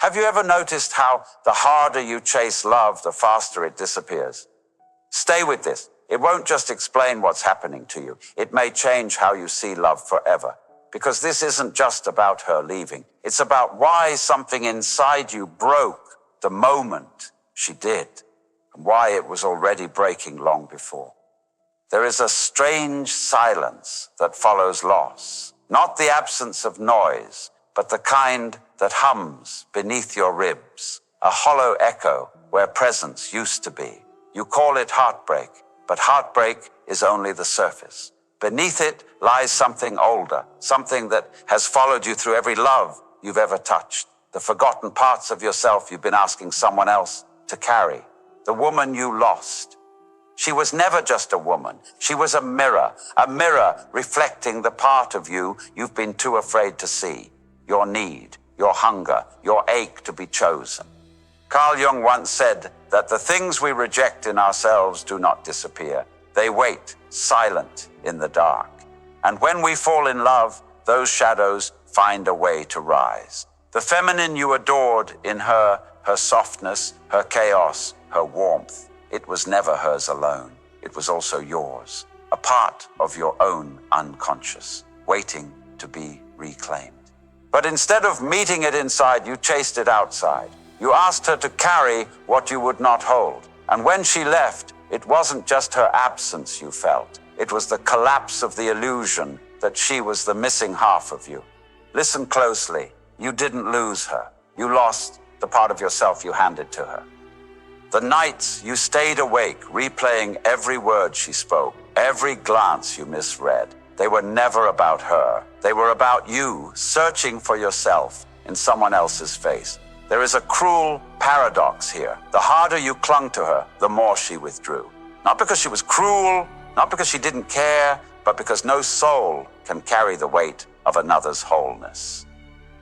Have you ever noticed how the harder you chase love, the faster it disappears? Stay with this. It won't just explain what's happening to you. It may change how you see love forever. Because this isn't just about her leaving. It's about why something inside you broke the moment she did, and why it was already breaking long before. There is a strange silence that follows loss. Not the absence of noise, but the kind that hums beneath your ribs. A hollow echo where presence used to be. You call it heartbreak, but heartbreak is only the surface. Beneath it lies something older, something that has followed you through every love you've ever touched. The forgotten parts of yourself you've been asking someone else to carry. The woman you lost. She was never just a woman. She was a mirror reflecting the part of you you've been too afraid to see. Your need, your hunger, your ache to be chosen. Carl Jung once said that the things we reject in ourselves do not disappear. They wait, silent in the dark. And when we fall in love, those shadows find a way to rise. The feminine you adored in her softness, her chaos, her warmth, it was never hers alone. It was also yours, a part of your own unconscious, waiting to be reclaimed. But instead of meeting it inside, you chased it outside. You asked her to carry what you would not hold. And when she left, it wasn't just her absence you felt. It was the collapse of the illusion that she was the missing half of you. Listen closely. You didn't lose her. You lost the part of yourself you handed to her. The nights you stayed awake, replaying every word she spoke, every glance you misread, they were never about her. They were about you, searching for yourself in someone else's face. There is a cruel paradox here. The harder you clung to her, the more she withdrew. Not because she was cruel, not because she didn't care, but because no soul can carry the weight of another's wholeness.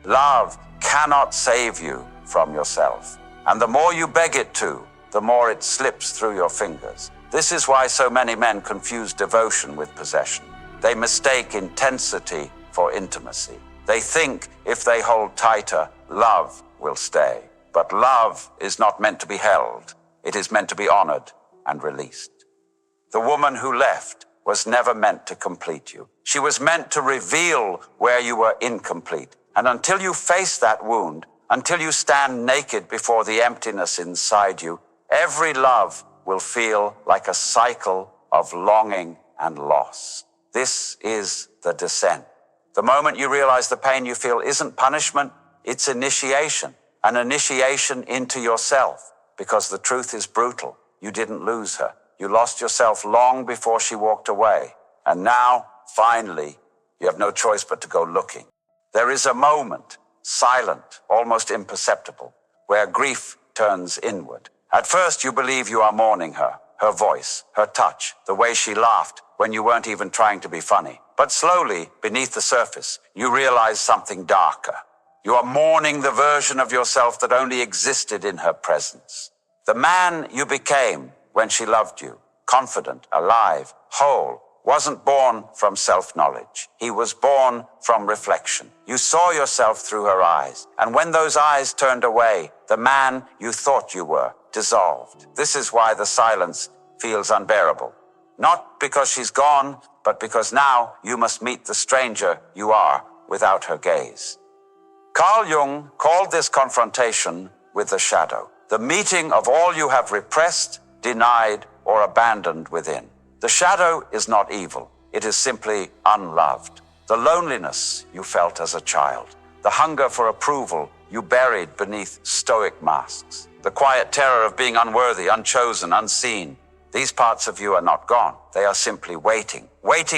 Love cannot save you from yourself. And the more you beg it to, the more it slips through your fingers. This is why so many men confuse devotion with possession. They mistake intensity for intimacy. They think if they hold tighter, love will stay. But love is not meant to be held. It is meant to be honored and released. The woman who left was never meant to complete you. She was meant to reveal where you were incomplete. And until you face that wound, until you stand naked before the emptiness inside you, every love will feel like a cycle of longing and loss. This is the descent. The moment you realize the pain you feel isn't punishment, it's initiation, an initiation into yourself, because the truth is brutal. You didn't lose her. You lost yourself long before she walked away. And now, finally, you have no choice but to go looking. There is a moment, silent, almost imperceptible, where grief turns inward. At first, you believe you are mourning her, her voice, her touch, the way she laughed when you weren't even trying to be funny. But slowly, beneath the surface, you realize something darker. You are mourning the version of yourself that only existed in her presence. The man you became when she loved you, confident, alive, whole, wasn't born from self-knowledge. He was born from reflection. You saw yourself through her eyes. And when those eyes turned away, the man you thought you were dissolved. This is why the silence feels unbearable. Not because she's gone, but because now you must meet the stranger you are without her gaze. Carl Jung called this confrontation with the shadow, the meeting of all you have repressed, denied, or abandoned within. The shadow is not evil. It is simply unloved. The loneliness you felt as a child, the hunger for approval you buried beneath Stoic masks, the quiet terror of being unworthy, unchosen, unseen. These parts of you are not gone. They are simply waiting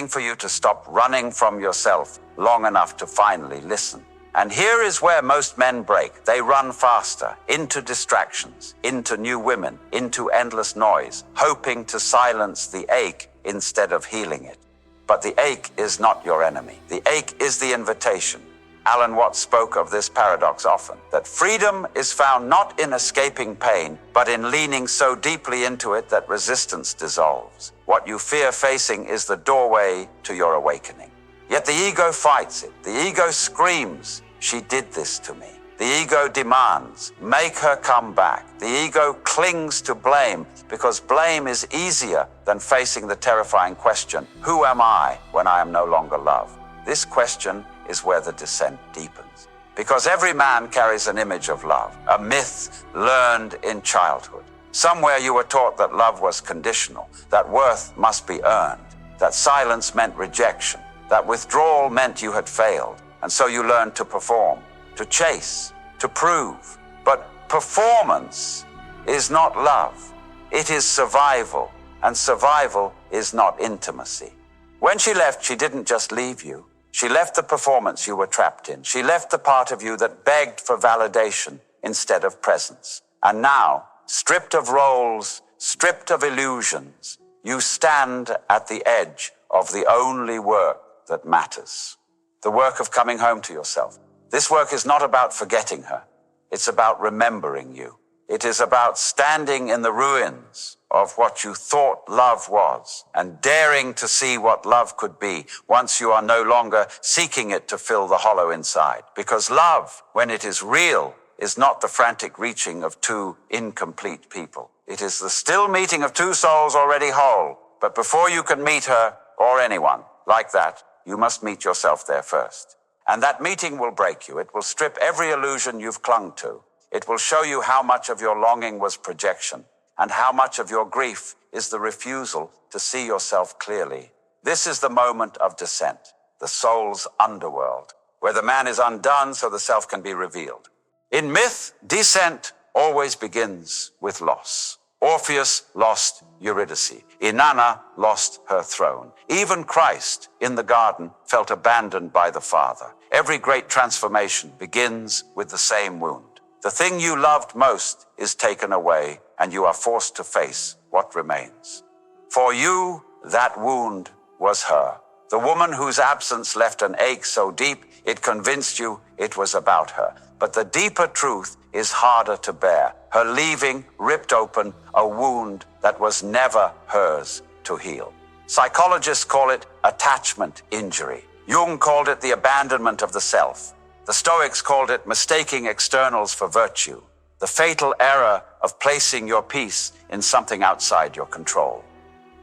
for you to stop running from yourself long enough to finally listen. And here is where most men break. They run faster, into distractions, into new women, into endless noise, hoping to silence the ache instead of healing it. But the ache is not your enemy. The ache is the invitation. Alan Watts spoke of this paradox often, that freedom is found not in escaping pain, but in leaning so deeply into it that resistance dissolves. What you fear facing is the doorway to your awakening. Yet the ego fights it. The ego screams, "She did this to me." The ego demands, make her come back. The ego clings to blame because blame is easier than facing the terrifying question, who am I when I am no longer love? This question is where the descent deepens. Because every man carries an image of love, a myth learned in childhood. Somewhere you were taught that love was conditional, that worth must be earned, that silence meant rejection, that withdrawal meant you had failed, and so you learned to perform, to chase, to prove. But performance is not love. It is survival, and survival is not intimacy. When she left, she didn't just leave you. She left the performance you were trapped in. She left the part of you that begged for validation instead of presence. And now, stripped of roles, stripped of illusions, you stand at the edge of the only work that matters. The work of coming home to yourself. This work is not about forgetting her. It's about remembering you. It is about standing in the ruins of what you thought love was and daring to see what love could be once you are no longer seeking it to fill the hollow inside. Because love, when it is real, is not the frantic reaching of two incomplete people. It is the still meeting of two souls already whole. But before you can meet her or anyone like that, you must meet yourself there first. And that meeting will break you. It will strip every illusion you've clung to. It will show you how much of your longing was projection and how much of your grief is the refusal to see yourself clearly. This is the moment of descent, the soul's underworld, where the man is undone so the self can be revealed. In myth, descent always begins with loss. Orpheus lost Eurydice. Inanna lost her throne. Even Christ in the garden felt abandoned by the Father. Every great transformation begins with the same wound. The thing you loved most is taken away, and you are forced to face what remains. For you, that wound was her. The woman whose absence left an ache so deep, it convinced you it was about her. But the deeper truth is harder to bear. Her leaving ripped open a wound that was never hers to heal. Psychologists call it attachment injury. Jung called it the abandonment of the self. The Stoics called it mistaking externals for virtue, the fatal error of placing your peace in something outside your control.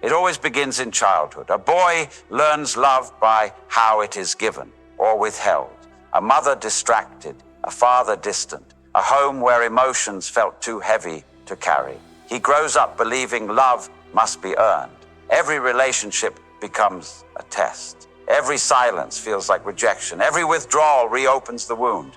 It always begins in childhood. A boy learns love by how it is given or withheld. A mother distracted, a father distant, a home where emotions felt too heavy to carry. He grows up believing love must be earned. Every relationship becomes a test. Every silence feels like rejection. Every withdrawal reopens the wound.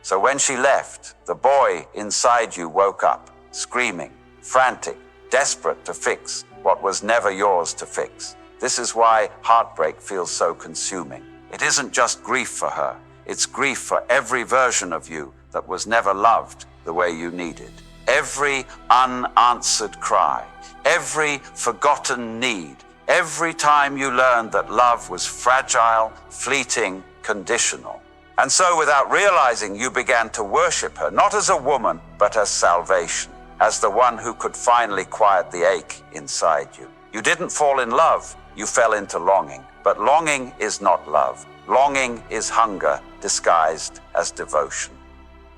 So when she left, the boy inside you woke up, screaming, frantic, desperate to fix what was never yours to fix. This is why heartbreak feels so consuming. It isn't just grief for her. It's grief for every version of you that was never loved the way you needed. Every unanswered cry, every forgotten need, every time you learned that love was fragile, fleeting, conditional. And so without realizing, you began to worship her, not as a woman, but as salvation, as the one who could finally quiet the ache inside you. You didn't fall in love, you fell into longing. But longing is not love. Longing is hunger disguised as devotion.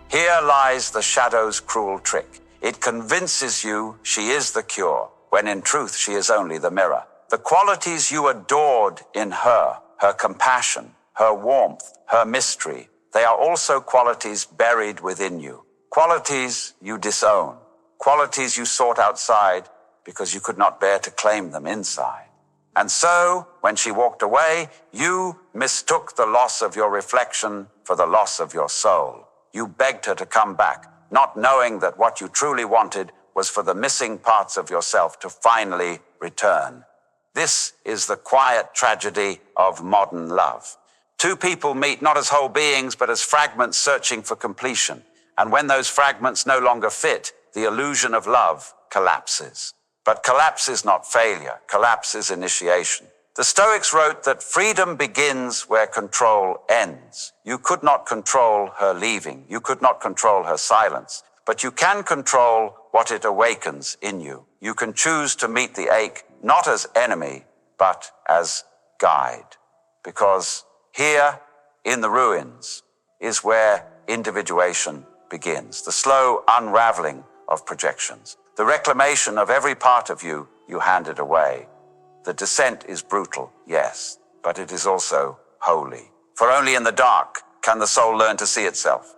Here lies the shadow's cruel trick. It convinces you she is the cure, when in truth she is only the mirror. The qualities you adored in her, her compassion, her warmth, her mystery, they are also qualities buried within you. Qualities you disown. Qualities you sought outside because you could not bear to claim them inside. And so, when she walked away, you mistook the loss of your reflection for the loss of your soul. You begged her to come back, not knowing that what you truly wanted was for the missing parts of yourself to finally return. This is the quiet tragedy of modern love. Two people meet not as whole beings, but as fragments searching for completion. And when those fragments no longer fit, the illusion of love collapses. But collapse is not failure. Collapse is initiation. The Stoics wrote that freedom begins where control ends. You could not control her leaving. You could not control her silence. But you can control what it awakens in you. You can choose to meet the ache not as enemy, but as guide. Because here in the ruins is where individuation begins, the slow unraveling of projections, the reclamation of every part of you handed away. The descent is brutal, yes, but it is also holy. For only in the dark can the soul learn to see itself.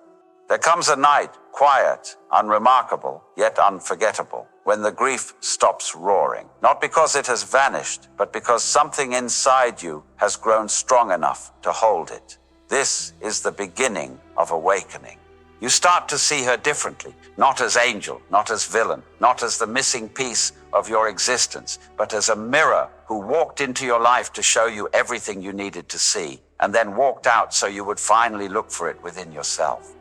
There comes a night, quiet, unremarkable, yet unforgettable, when the grief stops roaring, not because it has vanished, but because something inside you has grown strong enough to hold it. This is the beginning of awakening. You start to see her differently, not as angel, not as villain, not as the missing piece of your existence, but as a mirror who walked into your life to show you everything you needed to see, and then walked out so you would finally look for it within yourself.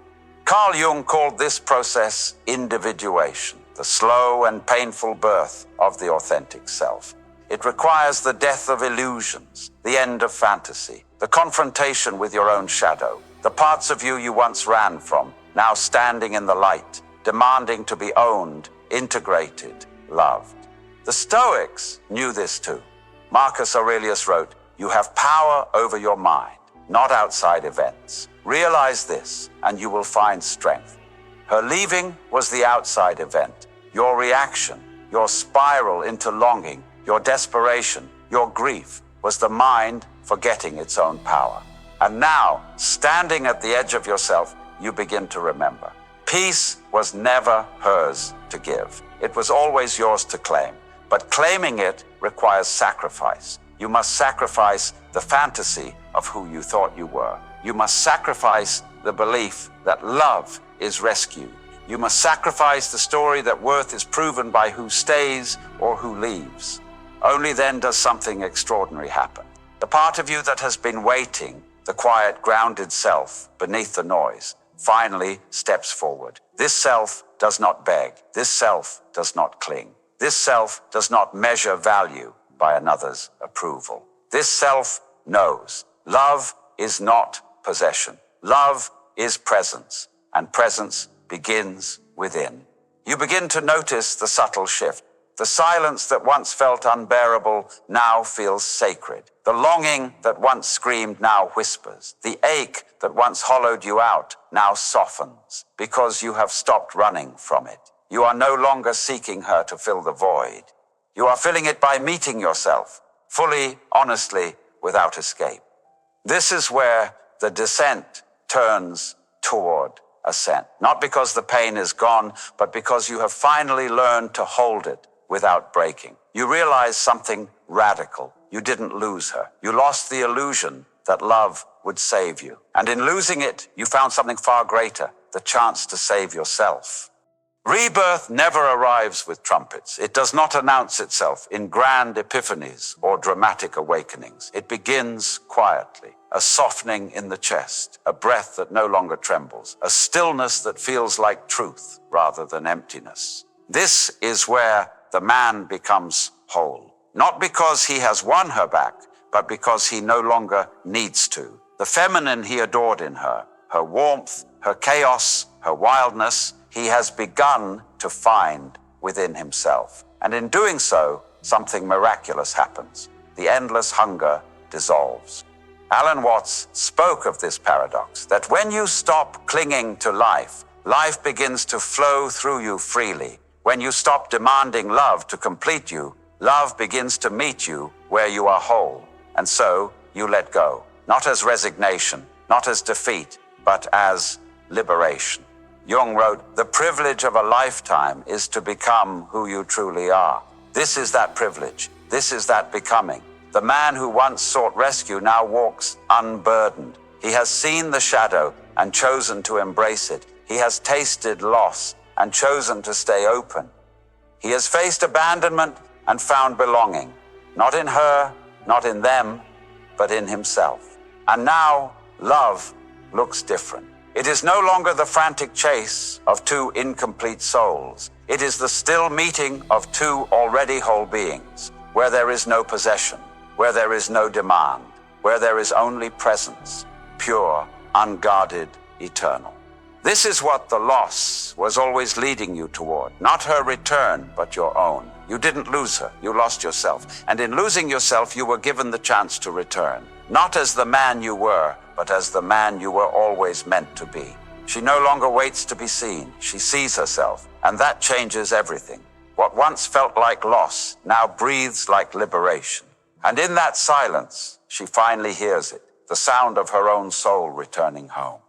Carl Jung called this process individuation, the slow and painful birth of the authentic self. It requires the death of illusions, the end of fantasy, the confrontation with your own shadow, the parts of you you once ran from, now standing in the light, demanding to be owned, integrated, loved. The Stoics knew this too. Marcus Aurelius wrote, "You have power over your mind, not outside events. Realize this, and you will find strength." Her leaving was the outside event. Your reaction, your spiral into longing, your desperation, your grief was the mind forgetting its own power. And now, standing at the edge of yourself, you begin to remember. Peace was never hers to give. It was always yours to claim. But claiming it requires sacrifice. You must sacrifice the fantasy of who you thought you were. You must sacrifice the belief that love is rescued. You must sacrifice the story that worth is proven by who stays or who leaves. Only then does something extraordinary happen. The part of you that has been waiting, the quiet, grounded self beneath the noise, finally steps forward. This self does not beg. This self does not cling. This self does not measure value by another's approval. This self knows love is not possession. Love is presence, and presence begins within. You begin to notice the subtle shift. The silence that once felt unbearable now feels sacred. The longing that once screamed now whispers. The ache that once hollowed you out now softens because you have stopped running from it. You are no longer seeking her to fill the void. You are filling it by meeting yourself, fully, honestly, without escape. This is where the descent turns toward ascent. Not because the pain is gone, but because you have finally learned to hold it without breaking. You realize something radical. You didn't lose her. You lost the illusion that love would save you. And in losing it, you found something far greater, the chance to save yourself. Rebirth never arrives with trumpets. It does not announce itself in grand epiphanies or dramatic awakenings. It begins quietly, a softening in the chest, a breath that no longer trembles, a stillness that feels like truth rather than emptiness. This is where the man becomes whole, not because he has won her back, but because he no longer needs to. The feminine he adored in her, her warmth, her chaos, her wildness, he has begun to find within himself. And in doing so, something miraculous happens. The endless hunger dissolves. Alan Watts spoke of this paradox, that when you stop clinging to life, life begins to flow through you freely. When you stop demanding love to complete you, love begins to meet you where you are whole. And so you let go, not as resignation, not as defeat, but as liberation. Jung wrote, "The privilege of a lifetime is to become who you truly are." This is that privilege. This is that becoming. The man who once sought rescue now walks unburdened. He has seen the shadow and chosen to embrace it. He has tasted loss and chosen to stay open. He has faced abandonment and found belonging, not in her, not in them, but in himself. And now love looks different. It is no longer the frantic chase of two incomplete souls. It is the still meeting of two already whole beings, where there is no possession, where there is no demand, where there is only presence, pure, unguarded, eternal. This is what the loss was always leading you toward, not her return, but your own. You didn't lose her, you lost yourself. And in losing yourself, you were given the chance to return, not as the man you were, but as the man you were always meant to be. She no longer waits to be seen. She sees herself, and that changes everything. What once felt like loss now breathes like liberation. And in that silence, she finally hears it, the sound of her own soul returning home.